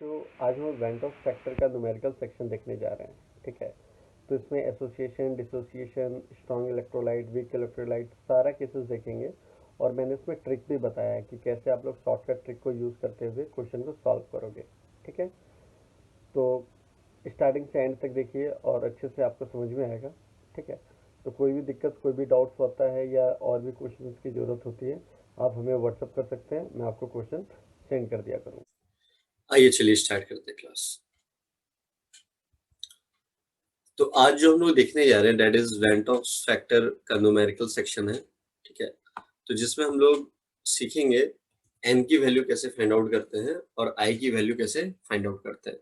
तो आज हम वेंट ऑफ फैक्टर का न्यूमेरिकल सेक्शन देखने जा रहे हैं। ठीक है, तो इसमें association, dissociation, strong electrolyte, weak electrolyte, सारा केसेस देखेंगे। और मैंने उसमें ट्रिक भी बताया है कि कैसे आप लोग शॉर्टकट ट्रिक को यूज़ करते हुए क्वेश्चन को सॉल्व करोगे। ठीक है, तो स्टार्टिंग से एंड तक देखिए और अच्छे से आपको समझ में आएगा। ठीक है, तो कोई भी दिक्कत, कोई भी डाउट्स होता है या और भी क्वेश्चन की ज़रूरत होती है, आप हमें व्हाट्सअप कर सकते हैं, मैं आपको क्वेश्चन सेंड कर दिया करूँगा। आइए चलिए स्टार्ट करते हैं क्लास। तो आज जो हम लोग देखने जा रहे हैं that is went of factor का न्यूमेरिकल सेक्शन है। ठीक है, तो जिसमें हम लोग सीखेंगे n की वैल्यू कैसे फाइंड आउट करते हैं और i की वैल्यू कैसे फाइंड आउट करते हैं।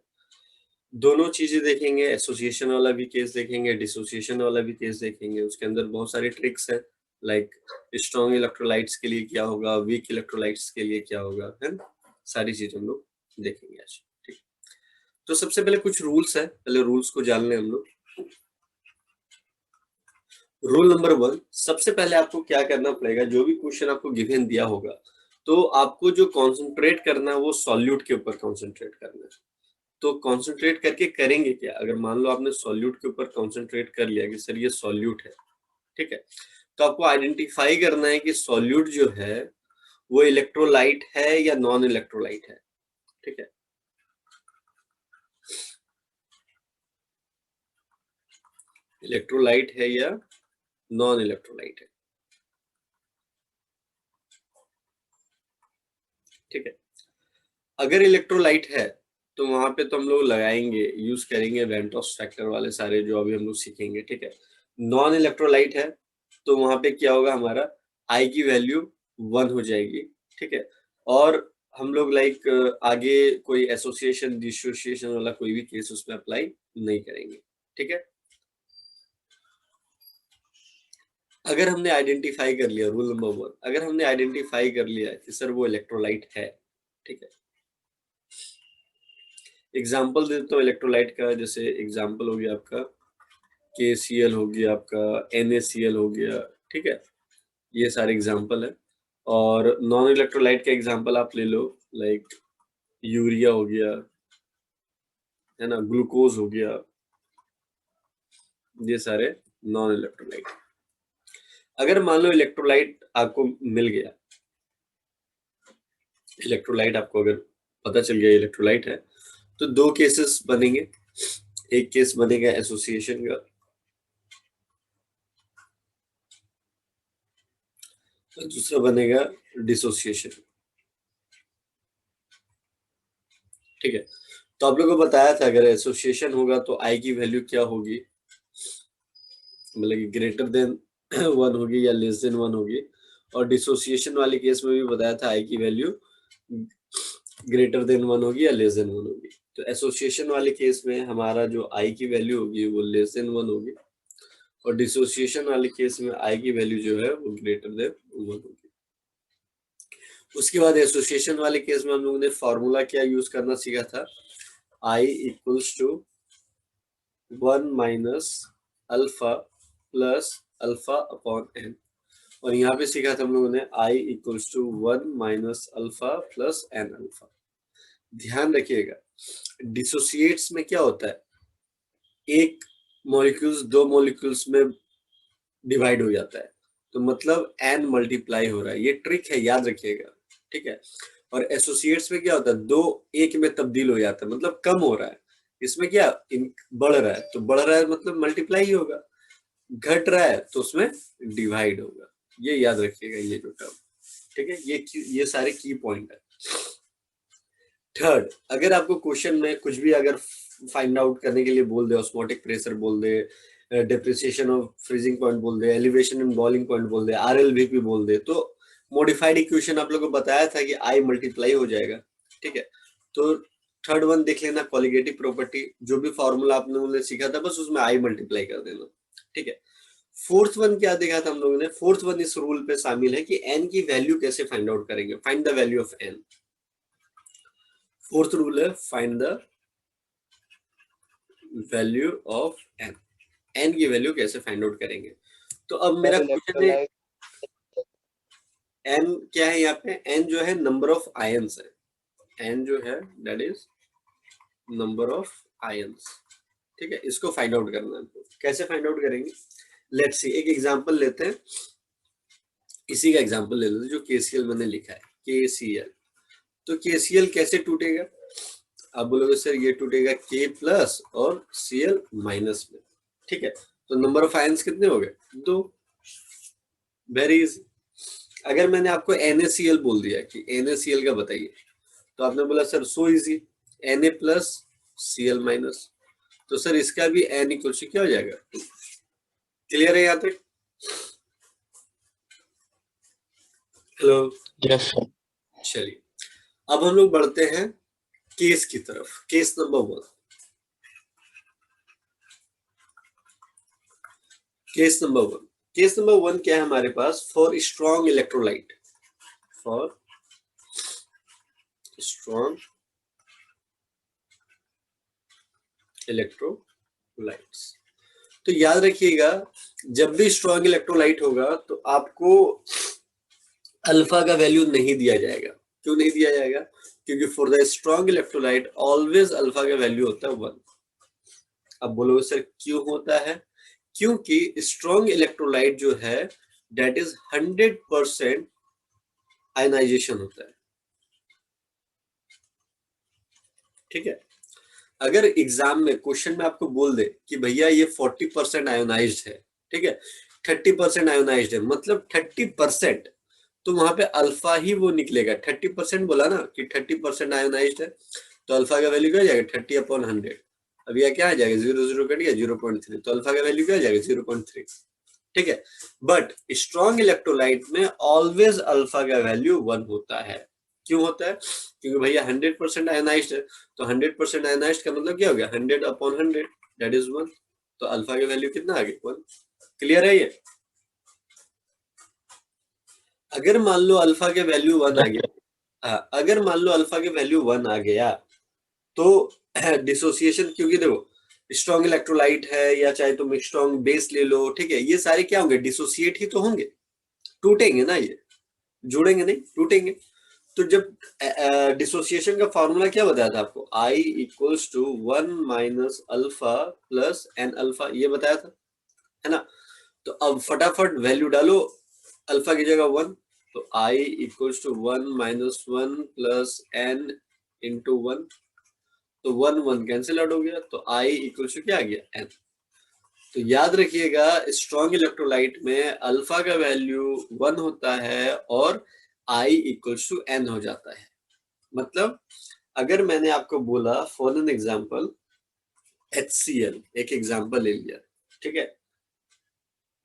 दोनों चीजें देखेंगे, एसोसिएशन वाला भी केस देखेंगे, डिसोसिएशन वाला भी केस देखेंगे। उसके अंदर बहुत सारी ट्रिक्स है, लाइक स्ट्रॉन्ग इलेक्ट्रोलाइट्स के लिए क्या होगा, वीक इलेक्ट्रोलाइट्स के लिए क्या होगा, है ना। सारी चीजें हम लोग देखेंगे आज। ठीक, तो सबसे पहले कुछ रूल्स है, पहले रूल्स को जान लें हम लोग। रूल नंबर 1, सबसे पहले आपको क्या करना पड़ेगा, जो भी क्वेश्चन आपको गिवन दिया होगा तो आपको जो कंसंट्रेट करना है वो सॉल्यूट के ऊपर कंसंट्रेट करना है। तो कंसंट्रेट करके करेंगे क्या, अगर मान लो आपने सॉल्यूट के ऊपर कंसंट्रेट कर लिया कि सर ये सॉल्यूट है, ठीक है, तो आपको आइडेंटिफाई करना है कि सॉल्यूट जो है वो इलेक्ट्रोलाइट है या नॉन इलेक्ट्रोलाइट है। ठीक है, इलेक्ट्रोलाइट है या नॉन इलेक्ट्रोलाइट है। ठीक है, अगर इलेक्ट्रोलाइट है तो वहां पे तो हम लोग लगाएंगे, यूज करेंगे वेंटॉस फैक्टर वाले सारे जो अभी हम लोग सीखेंगे। ठीक है, नॉन इलेक्ट्रोलाइट है तो वहां पे क्या होगा, हमारा आई की वैल्यू 1 हो जाएगी। ठीक है, और हम लोग लाइक आगे कोई एसोसिएशन डिसोसिएशन वाला कोई भी केस उसमें अप्लाई नहीं करेंगे। ठीक है, अगर हमने आइडेंटिफाई कर लिया, रूल नंबर 1, अगर हमने आइडेंटिफाई कर लिया कि सर वो इलेक्ट्रोलाइट है, ठीक है, एग्जाम्पल देता हूँ इलेक्ट्रोलाइट का। जैसे एग्जाम्पल हो गया आपका KCl, हो गया आपका NaCl हो गया। ठीक है, ये सारे एग्जाम्पल है। और नॉन इलेक्ट्रोलाइट का एग्जाम्पल आप ले लो, लाइक यूरिया हो गया, है ना, ग्लूकोज हो गया, ये सारे नॉन इलेक्ट्रोलाइट। अगर मान लो इलेक्ट्रोलाइट आपको मिल गया, इलेक्ट्रोलाइट आपको अगर पता चल गया इलेक्ट्रोलाइट है, तो दो केसेस बनेंगे। एक केस बनेगा एसोसिएशन का और दूसरा बनेगा डिसोसिएशन। ठीक है, तो आप लोगों को बताया था अगर एसोसिएशन होगा तो आई की वैल्यू क्या होगी, मतलब कि ग्रेटर देन 1 होगी या लेस देन 1 होगी। और डिसोसिएशन वाले केस में भी बताया था आई की वैल्यू ग्रेटर देन 1 होगी या लेस देन 1 होगी। तो एसोसिएशन वाले केस में हमारा जो आई की वैल्यू होगी वो लेस देन 1 होगी, और डिसोसिएशन वाले केस में आई की वैल्यू जो है वो ग्रेटर देन 1 होगी। उसके बाद एसोसिएशन वाले केस में हम लोगों ने फॉर्मूला क्या यूज करना सीखा था, I equals to 1 minus alpha plus alpha upon N. और यहाँ पे सीखा था हम लोगों ने I equals to 1 minus alpha plus N alpha. ध्यान रखिएगा, डिसोसिएट्स में क्या होता है, एक मॉलिक्यूल्स दो मॉलिक्यूल्स में डिवाइड हो जाता है, तो मतलब एन मल्टीप्लाई हो रहा है, ये ट्रिक है, याद रखिएगा। ठीक है, और एसोसिएट्स में क्या होता है, दो एक में तब्दील हो जाता है, मतलब कम हो रहा है। इसमें क्या बढ़ रहा है, तो बढ़ रहा है मतलब मल्टीप्लाई ही होगा, घट रहा है तो उसमें डिवाइड होगा। ये याद रखिएगा ये जो टर्म। ठीक है, ये सारे की पॉइंट है। थर्ड, अगर आपको क्वेश्चन में कुछ भी अगर फाइंड आउट करने के लिए बोल दे, ऑस्मोटिक प्रेशर बोल दे, डेप्रिसिएशन ऑफ फ्रीजिंग पॉइंट बोल दे, एलिवेशन इन बॉइलिंग पॉइंट बोल दे, RLVP बोल दे, तो मॉडिफाइड इक्वेशन आप लोगों को बताया था कि आई मल्टीप्लाई हो जाएगा। ठीक है, तो थर्ड वन देख लेना, कॉलिगेटिव प्रॉपर्टी, जो भी फॉर्मूला आपने उन्हें सीखा था बस उसमें आई मल्टीप्लाई कर देना। ठीक है, फोर्थ वन क्या देखा था हम लोगों ने, फोर्थ वन इस रूल पे शामिल है कि एन की वैल्यू कैसे फाइंड आउट करेंगे, find the value of N. Fourth rule है find the value of N, N की वैल्यू कैसे फाइंड आउट करेंगे। तो अब मेरा क्वेश्चन है, एन क्या है यहाँ पे, एन जो है नंबर ऑफ आयंस है, एन जो है that is number of ions. ठीक है, इसको फाइंड आउट करना है हमको। कैसे फाइंड आउट करेंगे, लेट्स सी, एक एग्जांपल लेते हैं, इसी का एग्जांपल ले लेते हैं जो केसीएल मैंने लिखा है, केसीएल। तो केसीएल कैसे टूटेगा, आप बोलोगे सर ये टूटेगा के प्लस और सीएल माइनस में। ठीक है, तो नंबर ऑफ आयंस कितने हो गए, 2। Very easy. अगर मैंने आपको NaCl बोल दिया कि NaCl का बताइए, तो आपने बोला sir so easy, Na plus Cl minus, तो सर इसका भी n इक्वल टू क्या हो जाएगा, 2। क्लियर है यहाँ तक? Hello, yes sir. चलिए अब हम लोग बढ़ते हैं केस की तरफ। Case number 1, case number 1, case number 1 क्या है हमारे पास, for strong electrolyte, for strong electrolytes. तो याद रखिएगा, जब भी स्ट्रॉन्ग इलेक्ट्रोलाइट होगा तो आपको अल्फा का वैल्यू नहीं दिया जाएगा। क्यों नहीं दिया जाएगा, क्योंकि for the strong electrolyte always alpha का वैल्यू होता है 1। अब बोलोगे सर क्यों होता है, क्योंकि स्ट्रॉन्ग इलेक्ट्रोलाइट जो है दैट इज 100% आयनाइजेशन होता है। ठीक है, अगर एग्जाम में क्वेश्चन में आपको बोल दे कि भैया ये 40% आयोनाइज्ड है, ठीक है, 30% आयोनाइज्ड है, मतलब 30%, तो वहां पे अल्फा ही वो निकलेगा। 30% बोला ना कि 30% आयोनाइज्ड है, तो अल्फा का वैल्यू क्या आ जाएगा, 30/100। अब यह क्या आ जाएगा, 0 0 कट गया 0.3, तो अल्फा का वैल्यू क्या आ जाएगा, 0.3। ठीक है, बट स्ट्रॉन्ग इलेक्ट्रोलाइट में ऑलवेज अल्फा का वैल्यू 1 होता है। क्यों होता है, क्योंकि भैया 100% आयनाइज्ड है, तो 100% आयनाइज्ड का मतलब क्या हो गया, 100/100 दैट इज 1, तो अल्फा की वैल्यू कितना आ गया, 1। क्लियर है ये? अगर मान लो अल्फा के वैल्यू 1 आ गया, हाँ, अगर मान लो अल्फा के वैल्यू 1 आ गया तो डिसोसिएशन, क्योंकि देखो स्ट्रॉन्ग इलेक्ट्रोलाइट है या चाहे तुम स्ट्रॉन्ग बेस ले लो, ठीक है, ये सारे क्या होंगे, डिसोसिएट ही तो होंगे, टूटेंगे ना, ये जुड़ेंगे नहीं, टूटेंगे। तो जब डिसोसिएशन का फॉर्मूला क्या बताया था आपको, I equals to 1 minus alpha plus N alpha, ये बताया था, है ना। तो अब फटाफट वैल्यू डालो, अल्फा की जगह 1, तो I equals to 1 minus 1 plus n into 1, तो 1 1 कैंसिल आउट हो गया, तो I इक्वल्स टू क्या आ गया, n। तो याद रखिएगा स्ट्रॉन्ग इलेक्ट्रोलाइट में अल्फा का वैल्यू 1 होता है और I इक्वल्स टू n हो जाता है। मतलब अगर मैंने आपको बोला फॉर एन एग्जाम्पल HCl, एक एग्जाम्पल ले लिया, ठीक है,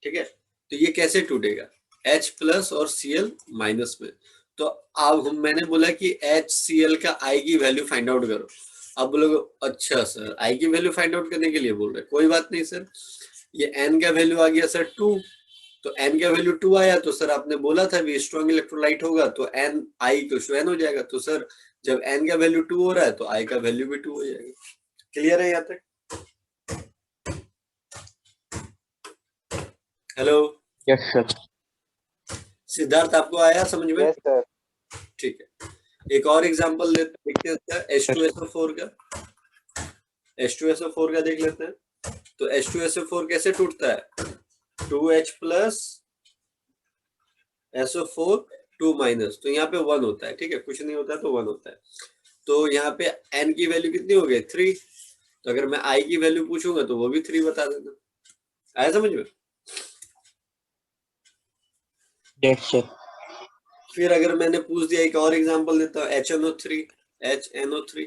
ठीक है, तो ये कैसे टूटेगा, H प्लस और Cl माइनस में। तो अब मैंने बोला कि HCl का I की वैल्यू फाइंड आउट करो। अब बोलोगे अच्छा सर I की वैल्यू फाइंड आउट करने के लिए बोल रहे, कोई बात नहीं सर, ये N का वैल्यू आ गया सर 2, तो N का वैल्यू 2 आया, तो सर आपने बोला था भी स्ट्रॉन्ग इलेक्ट्रोलाइट होगा तो N I इक्वल N हो जाएगा, तो सर जब N का वैल्यू 2 हो रहा है तो I का वैल्यू भी 2 हो जाएगा। क्लियर है यहाँ तक? Hello, yes sir. सिद्धार्थ आपको आया समझ में? Yes sir. ठीक है, एक और एग्जांपल देखते हैं H2SO4 का, H2SO4 का देख लेते हैं। तो H2SO4 कैसे टूटता है, 2H प्लस SO4 2 माइनस, तो यहाँ पे 1 होता है, ठीक है, कुछ नहीं होता है तो 1 होता है। तो यहाँ पे N की वैल्यू कितनी हो गई, 3, तो अगर मैं I की वैल्यू पूछूंगा तो वो भी 3 बता देना। आया समझ में? Yes sir. फिर अगर मैंने पूछ दिया, एक और एग्जांपल देता हूँ, HNO3, HNO3,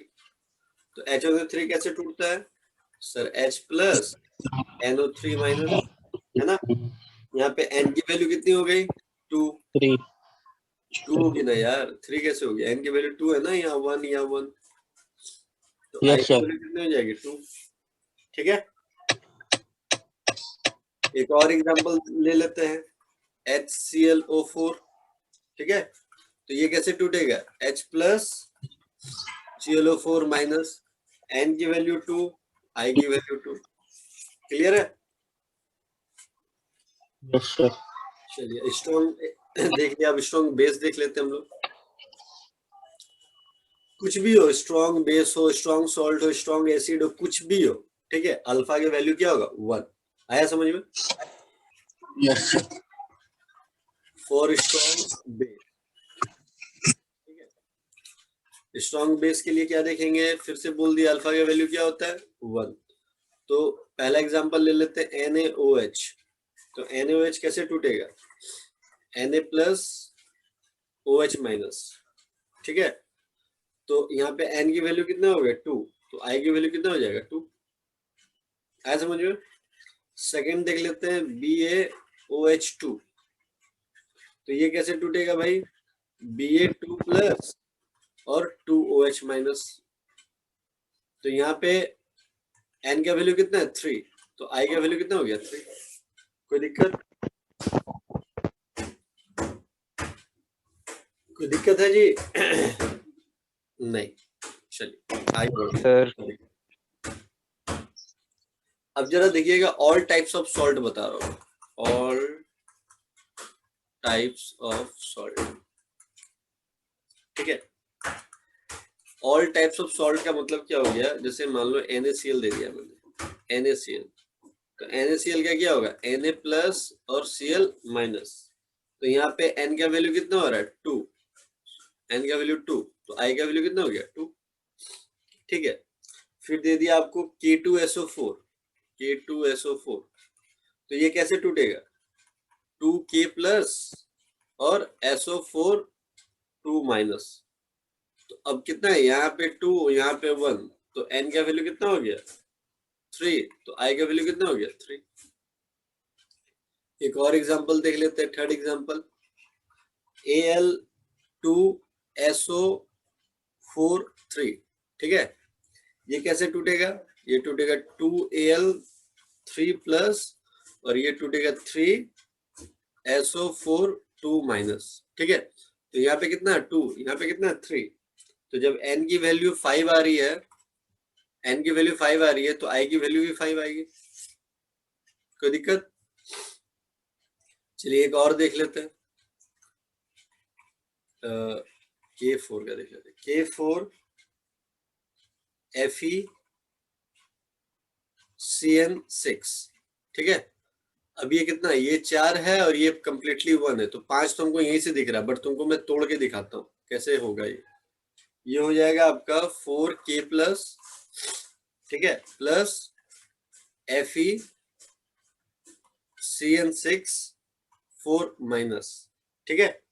तो HNO3 कैसे टूटता है sir, H plus NO3 minus, है ना। यहाँ पे N की वैल्यू कितनी हो गई, 2, 3। 2 होगी ना यार, 3 कैसे होगी, N की वैल्यू 2 है ना, यहाँ 1 यहाँ 1, तो I यस की सर। वैल्यू कितनी हो जाएगी, 2। ठीक है, एक और एग्जांपल ले लेते हैं, HClO4, ठीक है, तो ये कैसे टूटेगा, H plus ClO4 minus, N की वैल्यू 2, I की वैल्यू 2। क्लियर है? Yes sir. चलिए स्ट्रॉन्ग देख लिया, अब स्ट्रॉन्ग बेस देख लेते हैं हम लोग। कुछ भी हो, स्ट्रॉन्ग बेस हो, स्ट्रॉन्ग सॉल्ट हो, स्ट्रॉन्ग एसिड हो, कुछ भी हो, ठीक है, अल्फा की वैल्यू क्या होगा 1। आया समझ में? Yes, sir. For strong base, ठीक है, स्ट्रॉन्ग बेस के लिए क्या देखेंगे, फिर से बोल दिया अल्फा का वैल्यू क्या होता है 1। तो पहला एग्जांपल ले लेते हैं NaOH। तो NaOH कैसे टूटेगा, Na प्लस OH माइनस, ठीक है। तो यहाँ पे N की वैल्यू कितना हो गया 2, तो I की वैल्यू कितना हो जाएगा 2। आया समझ में? सेकेंड देख लेते हैं BaOH2। तो ये कैसे टूटेगा भाई, Ba2 प्लस और 2OH माइनस। तो यहाँ पे N का वैल्यू कितना है 3, तो I का वैल्यू कितना हो गया 3। कोई दिक्कत, कोई दिक्कत है जी? नहीं, चलिए आगे बढ़ते हैं। अब जरा देखिएगा, ऑल टाइप्स ऑफ सॉल्ट बता रहा हूँ, ऑल टाइप्स ऑफ सॉल्ट, ठीक है। ऑल टाइप्स ऑफ सॉल्ट का मतलब क्या हो गया, जैसे मान लो NaCl दे दिया मैंने, NaCl, तो NaCl का क्या होगा Na प्लस और Cl माइनस। तो यहाँ पे N का वैल्यू कितना हो रहा है 2, N का वैल्यू 2, तो I का वैल्यू कितना हो गया 2, ठीक है। फिर दे दिया आपको K2SO4, K2SO4, तो ये कैसे टूटेगा 2K प्लस और SO4 2 माइनस। तो अब कितना है, यहाँ पे 2, यहाँ पे 1, तो N का वैल्यू कितना हो गया 3, तो I का वैल्यू कितना हो गया 3। एक और एग्जांपल देख लेते हैं, थर्ड एग्जांपल Al2SO4 3, ठीक है। ये कैसे टूटेगा, ये टूटेगा 2Al3 प्लस और ये टूटेगा 3SO4 2 माइनस, ठीक है। तो यहाँ पे कितना है 2, यहाँ पे कितना है 3। तो जब N की वैल्यू 5 आ रही है, N की वैल्यू 5 आ रही है, तो I की वैल्यू भी 5 आएगी। कोई दिक्कत? चलिए एक और देख लेते हैं, K4 का देख लेते हैं, K4 FeCN6, ठीक है। अब ये कितना है, ये 4 है और ये कम्प्लीटली 1 है, तो 5 तुमको यहीं से दिख रहा है, बट तुमको मैं तोड़ के दिखाता हूँ कैसे होगा। ये हो जाएगा आपका 4K प्लस, ठीक है, प्लस FeCN6 4 माइनस, ठीक है।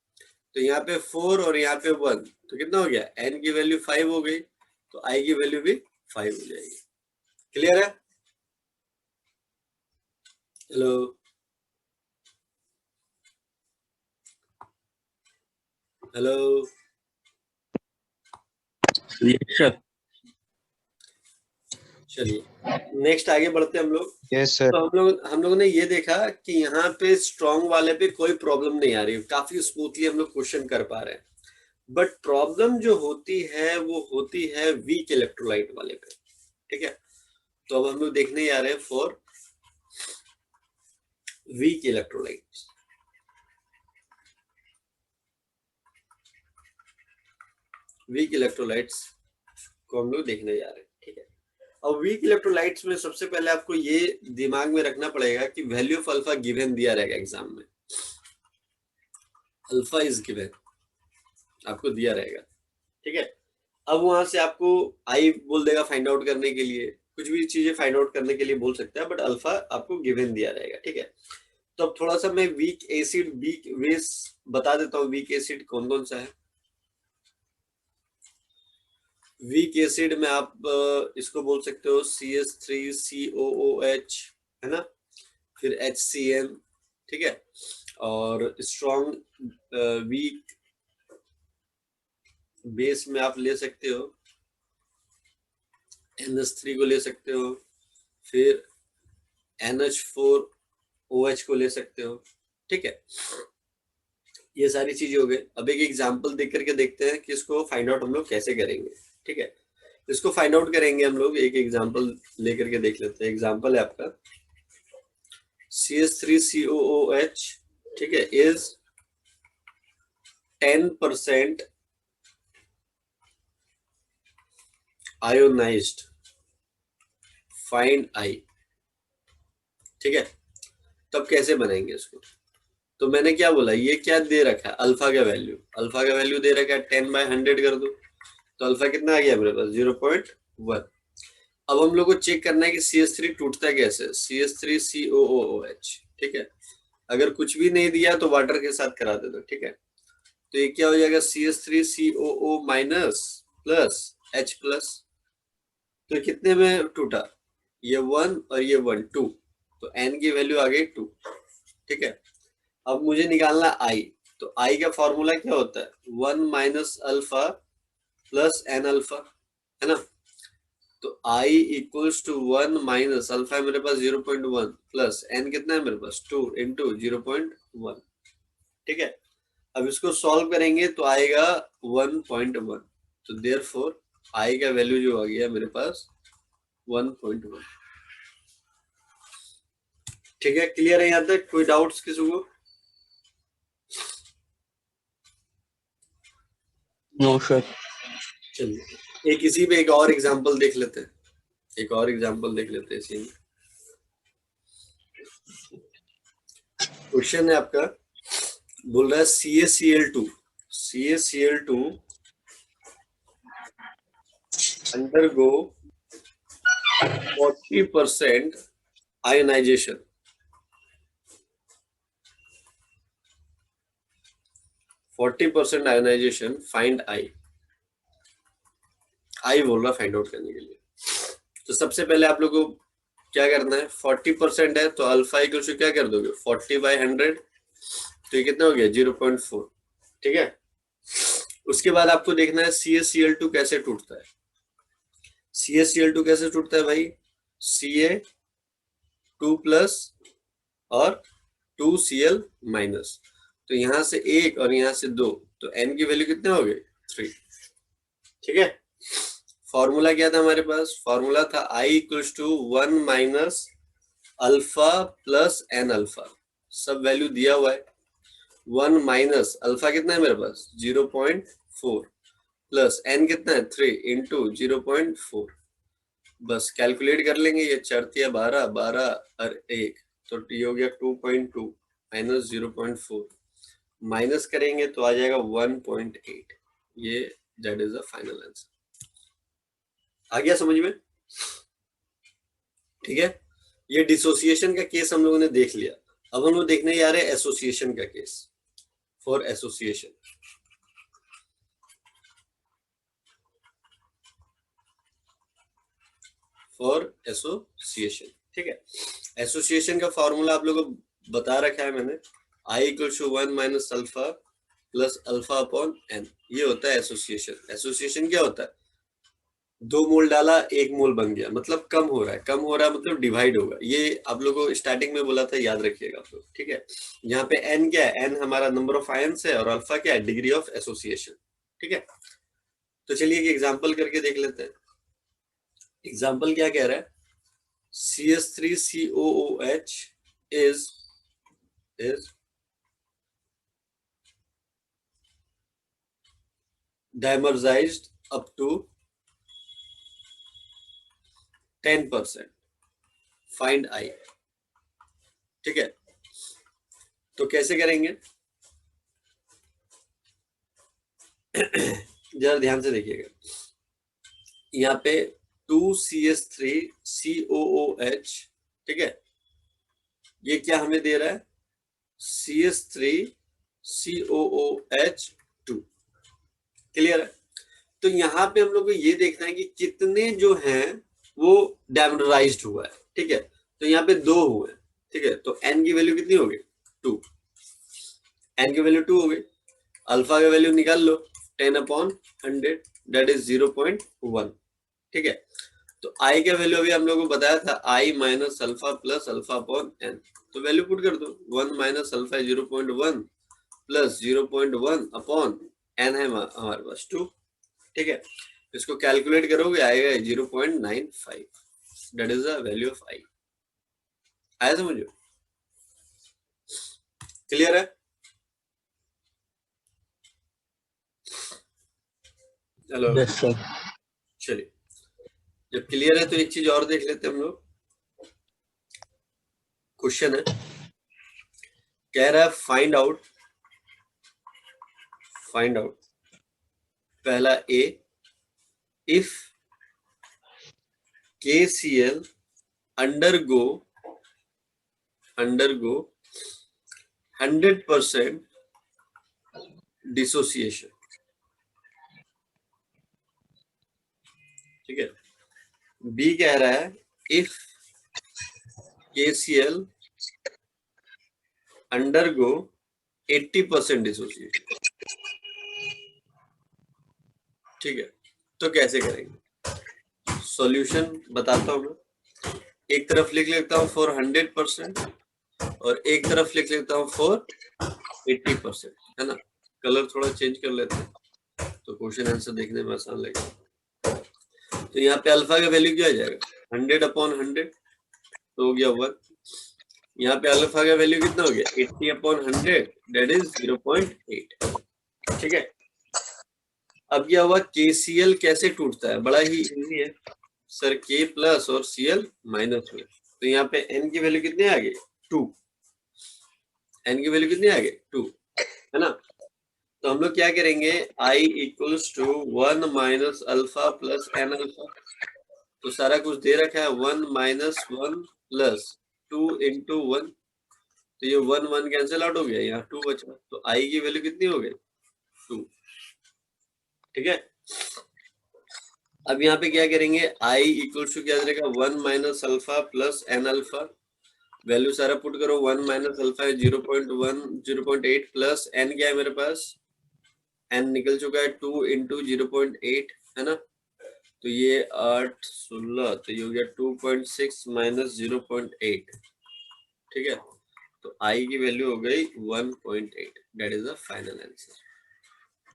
तो यहाँ पे 4 और यहाँ पे 1, तो कितना हो गया, N की वैल्यू 5 हो गई, तो I की वैल्यू भी 5 हो जाएगी। क्लियर है? Hello, hello, Yes, sir. चलिए नेक्स्ट आगे बढ़ते हैं हम लोग। Yes, sir. तो हम लोगों ने ये देखा कि यहाँ पे स्ट्रॉन्ग वाले पे कोई प्रॉब्लम नहीं आ रही, काफी स्मूथली हम लोग क्वेश्चन कर पा रहे हैं। बट प्रॉब्लम जो होती है वो होती है वीक इलेक्ट्रोलाइट वाले पे, ठीक है। तो अब हम लोग देखने जा रहे हैं for weak electrolytes. Weak electrolytes को हम लोग देखने जा रहे हैं, ठीक है। अब वीक इलेक्ट्रोलाइट्स में सबसे पहले आपको ये दिमाग में रखना पड़ेगा कि वैल्यू ऑफ अल्फा गिवन दिया रहेगा एग्जाम में, अल्फा इज गिवन आपको दिया रहेगा, ठीक है। अब वहां से आपको आई बोल देगा फाइंड आउट करने के लिए, कुछ भी चीजें फाइंड आउट करने के लिए बोल सकता है, बट अल्फा आपको गिवन दिया रहेगा, ठीक है। तो अब थोड़ा सा मैं वीक एसिड वीक बेस बता देता हूँ, वीक एसिड कौन कौन सा है। वीक एसिड में आप इसको बोल सकते हो CH3COOH, है ना, फिर HCN, ठीक है। और स्ट्रॉन्ग वीक बेस में आप ले सकते हो NH3 को ले सकते हो, फिर NH4OH को ले सकते हो, ठीक है। ये सारी चीजें हो गई। अब एक एग्जांपल देख करके देखते हैं कि इसको फाइंड आउट हम लोग कैसे करेंगे, ठीक है। इसको फाइंड आउट करेंगे हम लोग, एक एग्जांपल लेकर के देख लेते हैं। एग्जांपल है आपका CH3COOH, ठीक है, इज 10% आयोनाइज्ड, फाइंड आई। ठीक है, तब कैसे बनाएंगे इसको? तो मैंने क्या बोला, ये क्या दे रखा है, अल्फा का वैल्यू, अल्फा का वैल्यू दे रखा है 10/100 कर दो, तो अल्फा कितना आ गया मेरे पास 0.1। अब हम लोग को चेक करना है कि CH3 टूटता कैसे, CH3COOH। ठीक है, अगर कुछ भी नहीं दिया तो वाटर के साथ करा दे दो। ठीक है, तो ये क्या हो जाएगा, CH3COO minus plus H plus. तो कितने में टूटा, ये 1 और ये 1, 2, तो N की वैल्यू आ गई 2। ठीक है, अब मुझे निकालना I, तो I का फॉर्मूला क्या होता है, 1 minus alpha plus N alpha, है ना। तो I equals to 1 minus alpha है मेरे पास 0.1 प्लस एन कितना है मेरे पास 2 इंटू 0.1। ठीक है, अब इसको सॉल्व करेंगे तो आएगा 1.1, तो देयरफॉर I का वैल्यू जो आ गया मेरे पास 1.1। ठीक है, क्लियर है यहाँ तक, कोई डाउट्स किसी को? No sir. चलिए एक इसी पे एक और एग्जांपल देख लेते हैं, एक और एग्जांपल देख लेते हैं इसी में। क्वेश्चन है आपका, बोल रहा है CaCl2 undergo 40% ionization, 40% ionization, find I बोल रहा फाइंड आउट करने के लिए। तो सबसे पहले आप लोग को क्या करना है, 40% है तो अल्फा इक्वल टू क्या कर दोगे 40/100, तो ये कितना हो गया 0.4। ठीक है, उसके बाद आपको देखना है CaCl2 कैसे टूटता है। CaCl2 कैसे टूटता है भाई, Ca2 प्लस और 2Cl माइनस, तो यहां से 1 और यहां से 2, तो N की वैल्यू कितने हो गए 3। ठीक है, फॉर्मूला क्या था हमारे पास, फॉर्मूला था I equals to 1 minus alpha plus N alpha, सब वैल्यू दिया हुआ है। 1 माइनस अल्फा कितना है मेरे पास 0.4 प्लस एन कितना है 3 इंटू 0.4, बस कैलकुलेट कर लेंगे, ये 4 × 12, 12 और 1, तो ये हो गया 2.2 माइनस 0.4, माइनस करेंगे तो आ जाएगा 1.8। ये that is the final answer. आ गया समझ में? ठीक है, ये डिसोसिएशन का केस हम लोगों ने देख लिया। अब हम लोग देखने जा रहे हैं एसोसिएशन का case. For association, for association, ठीक है, एसोसिएशन का फॉर्मूला आप लोगों को बता रखा है मैंने, I equal to 1 minus alpha plus alpha upon N, ये होता है एसोसिएशन। एसोसिएशन क्या होता है, 2 मोल डाला 1 मोल बन गया, मतलब कम हो रहा है, कम हो रहा है मतलब डिवाइड होगा। ये आप लोगों को स्टार्टिंग में बोला था, याद रखिएगा आप लोग। ठीक है, यहाँ पे एन क्या है, एन हमारा नंबर ऑफ आयंस है और अल्फा क्या है, डिग्री ऑफ एसोसिएशन। ठीक है, तो चलिए एक एग्जांपल करके देख लेते हैं। एग्जांपल क्या कह रहा है, CH3COOH is dimerized up to 10%, find I। ठीक है, तो कैसे करेंगे जरा ध्यान से देखिएगा, यहाँ पे 2CH3COOH, ठीक है, ये क्या हमें दे रहा है CH3COOH2। क्लियर है, तो यहाँ पे हम लोग को ये देखना है कि कितने जो हैं वो डायमराइज्ड हुआ है। ठीक है, तो यहाँ पे 2 हुए, ठीक है, तो n की वैल्यू कितनी हो गई 2, n की वैल्यू 2 हो गई। अल्फा का वैल्यू निकाल लो 10/100 दैट इज 0.1। ठीक है, तो i का वैल्यू अभी हम लोगों को बताया था i minus alpha plus alpha upon n, तो वैल्यू पुट कर दो 1 minus alpha 0.1 plus 0.1 upon n है हमारे पास 2। ठीक है, इसको कैलकुलेट करोगे आएगा 0.95, that is the value of i। आया समझो? क्लियर है? Hello, yes sir. चलिए जब क्लियर है तो एक चीज और देख लेते हैं हम लोग। क्वेश्चन है, कह रहा है फाइंड आउट पहला ए, इफ KCl undergo 100% डिसोसिएशन, ठीक है। बी कह रहा है इफ KCl undergo 80% डिसोसिएशन, ठीक है। तो कैसे करेंगे? सॉल्यूशन बताता हूं मैं। एक तरफ लिख लेता हूं फॉर 100% और एक तरफ लिख लेता हूं फॉर 80%, है ना। कलर थोड़ा चेंज कर लेते हैं तो क्वेश्चन आंसर देखने में आसान लगेगा। तो यहाँ पे अल्फा का वैल्यू क्या आ जाएगा? 100/100 तो हो गया 1। यहाँ पे अल्फा का वैल्यू कितना हो गया? 80/100 दैट इज 0.8, ठीक है। अब क्या हुआ? KCl कैसे टूटता है? बड़ा ही इजी है सर, K प्लस और Cl माइनस में। तो यहाँ पे N की वैल्यू कितने आ गई? 2। N की वैल्यू कितने आ गए? 2, है ना। तो हम लोग क्या करेंगे? I equals to 1 minus alpha plus N alpha. तो सारा कुछ दे रखा है, 1 माइनस 1 प्लस 2 इंटू 1। तो ये 1 1 कैंसिल आउट हो गया, यहाँ 2 बचा। तो I की वैल्यू कितनी हो गई? 2, ठीक है। अब यहाँ पे क्या करेंगे? I इक्वल्स टू क्या रहेगा? 1 minus alpha plus N alpha. Value सारा पुट करो। 1 माइनस अल्फा है 0.1 0.8 प्लस N क्या है मेरे पास? N निकल चुका है 2 इंटू 0.8, है ना। तो ये 8 16, तो ये हो गया 2.6 माइनस 0.8, ठीक है। तो I की वैल्यू हो गई 1.8, that is the final answer.